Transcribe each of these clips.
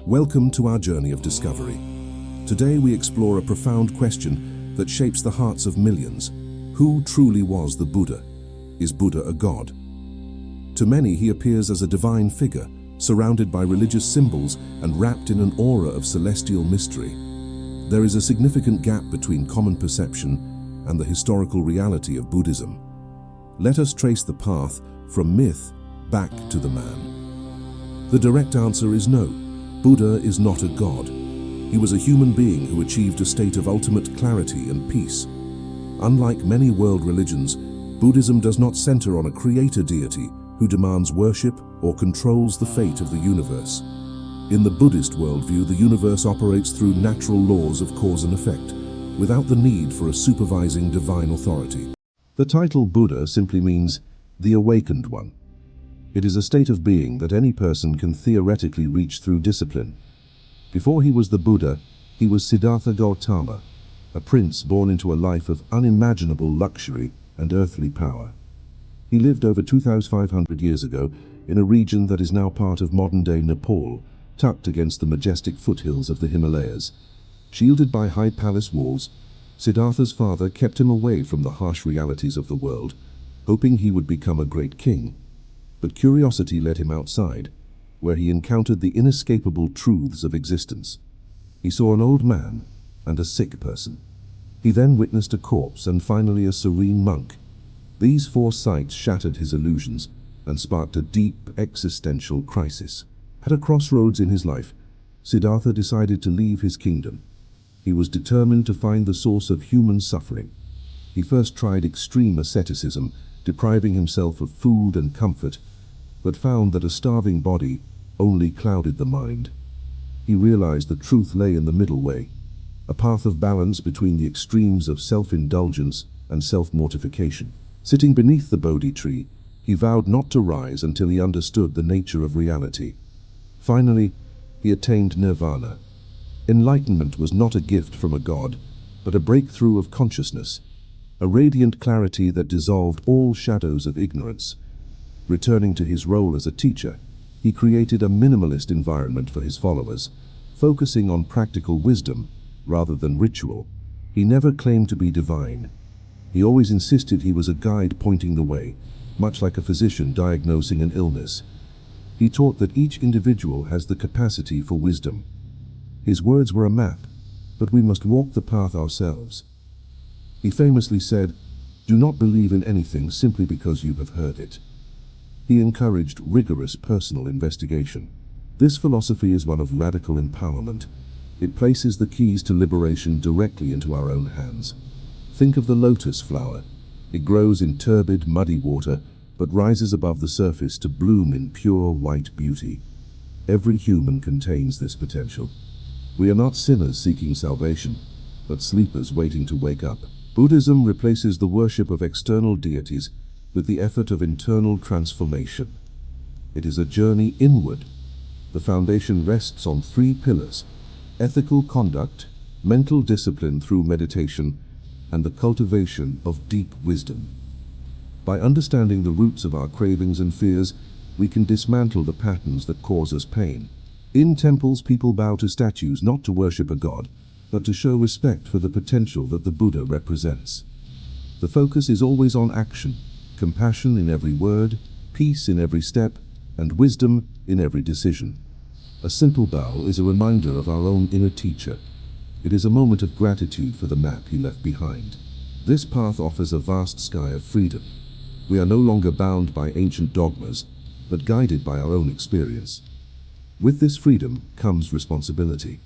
Welcome to our journey of discovery. Today we explore a profound question that shapes the hearts of millions. Who truly was the Buddha? Is Buddha a god? To many, he appears as a divine figure, surrounded by religious symbols and wrapped in an aura of celestial mystery. There is a significant gap between common perception and the historical reality of Buddhism. Let us trace the path from myth back to the man. The direct answer is no. Buddha is not a god. He was a human being who achieved a state of ultimate clarity and peace. Unlike many world religions, Buddhism does not center on a creator deity who demands worship or controls the fate of the universe. In the Buddhist worldview, the universe operates through natural laws of cause and effect, without the need for a supervising divine authority. The title Buddha simply means the awakened one. It is a state of being that any person can theoretically reach through discipline. Before he was the Buddha, he was Siddhartha Gautama, a prince born into a life of unimaginable luxury and earthly power. He lived over 2,500 years ago in a region that is now part of modern-day Nepal, tucked against the majestic foothills of the Himalayas. Shielded by high palace walls, Siddhartha's father kept him away from the harsh realities of the world, hoping he would become a great king. But curiosity led him outside, where he encountered the inescapable truths of existence. He saw an old man and a sick person. He then witnessed a corpse and finally a serene monk. These four sights shattered his illusions and sparked a deep existential crisis. At a crossroads in his life, Siddhartha decided to leave his kingdom. He was determined to find the source of human suffering. He first tried extreme asceticism, depriving himself of food and comfort, but found that a starving body only clouded the mind. He realized the truth lay in the middle way, a path of balance between the extremes of self-indulgence and self-mortification. Sitting beneath the Bodhi tree, he vowed not to rise until he understood the nature of reality. Finally, he attained nirvana. Enlightenment was not a gift from a god, but a breakthrough of consciousness, a radiant clarity that dissolved all shadows of ignorance. Returning to his role as a teacher, he created a minimalist environment for his followers, focusing on practical wisdom rather than ritual. He never claimed to be divine. He always insisted he was a guide pointing the way, much like a physician diagnosing an illness. He taught that each individual has the capacity for wisdom. His words were a map, but we must walk the path ourselves. He famously said, "Do not believe in anything simply because you have heard it." He encouraged rigorous personal investigation. This philosophy is one of radical empowerment. It places the keys to liberation directly into our own hands. Think of the lotus flower. It grows in turbid, muddy water, but rises above the surface to bloom in pure white beauty. Every human contains this potential. We are not sinners seeking salvation, but sleepers waiting to wake up. Buddhism replaces the worship of external deities with the effort of internal transformation. It is a journey inward. The foundation rests on three pillars: ethical conduct, mental discipline through meditation, and the cultivation of deep wisdom. By understanding the roots of our cravings and fears, we can dismantle the patterns that cause us pain. In temples, people bow to statues not to worship a god, but to show respect for the potential that the Buddha represents. The focus is always on action, compassion in every word, peace in every step, and wisdom in every decision. A simple bow is a reminder of our own inner teacher. It is a moment of gratitude for the map he left behind. This path offers a vast sky of freedom. We are no longer bound by ancient dogmas, but guided by our own experience. With this freedom comes responsibility.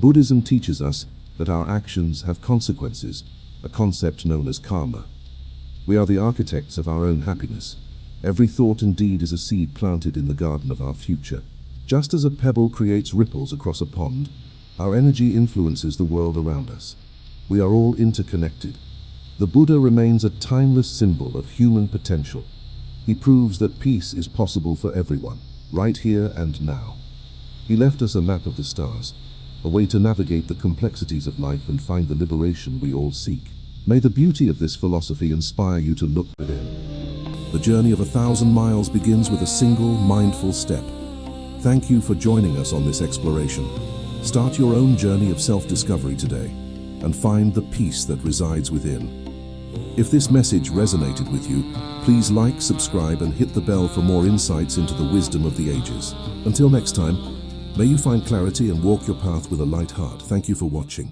Buddhism teaches us that our actions have consequences, a concept known as karma. We are the architects of our own happiness. Every thought and deed is a seed planted in the garden of our future. Just as a pebble creates ripples across a pond, our energy influences the world around us. We are all interconnected. The Buddha remains a timeless symbol of human potential. He proves that peace is possible for everyone, right here and now. He left us a map of the stars, a way to navigate the complexities of life and find the liberation we all seek. May the beauty of this philosophy inspire you to look within. The journey of 1,000 miles begins with a single mindful step. Thank you for joining us on this exploration. Start your own journey of self-discovery today and find the peace that resides within. If this message resonated with you, please like, subscribe, and hit the bell for more insights into the wisdom of the ages. Until next time, may you find clarity and walk your path with a light heart. Thank you for watching.